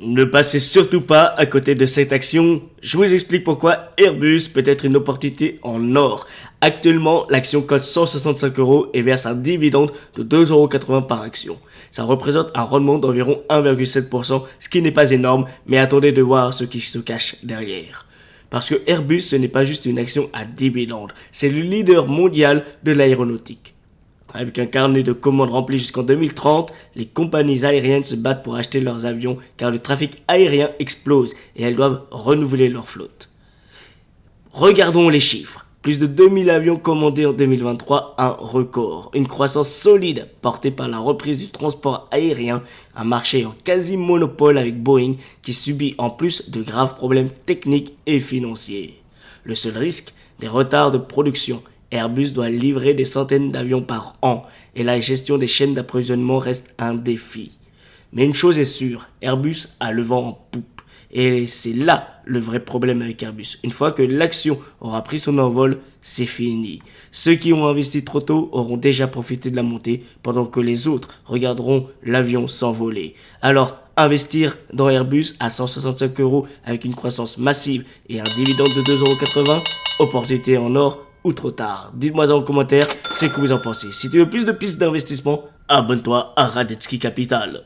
Ne passez surtout pas à côté de cette action. Je vous explique pourquoi Airbus peut être une opportunité en or. Actuellement, l'action cote 165 euros et verse un dividende de 2,80 € par action. Ça représente un rendement d'environ 1,7%, ce qui n'est pas énorme, mais attendez de voir ce qui se cache derrière. Parce que Airbus, ce n'est pas juste une action à dividende, c'est le leader mondial de l'aéronautique. Avec un carnet de commandes rempli jusqu'en 2030, les compagnies aériennes se battent pour acheter leurs avions car le trafic aérien explose et elles doivent renouveler leur flotte. Regardons les chiffres. Plus de 2000 avions commandés en 2023, un record. Une croissance solide portée par la reprise du transport aérien, un marché en quasi-monopole avec Boeing qui subit en plus de graves problèmes techniques et financiers. Le seul risque, des retards de production. Airbus doit livrer des centaines d'avions par an et la gestion des chaînes d'approvisionnement reste un défi. Mais une chose est sûre, Airbus a le vent en poupe. Et c'est là le vrai problème avec Airbus. Une fois que l'action aura pris son envol, c'est fini. Ceux qui ont investi trop tôt auront déjà profité de la montée, pendant que les autres regarderont l'avion s'envoler. Alors, investir dans Airbus à 165 € avec une croissance massive et un dividende de 2,80 €, opportunité en or ou trop tard. Dites-moi en commentaire ce que vous en pensez. Si tu veux plus de pistes d'investissement, abonne-toi à Radetzky Capital.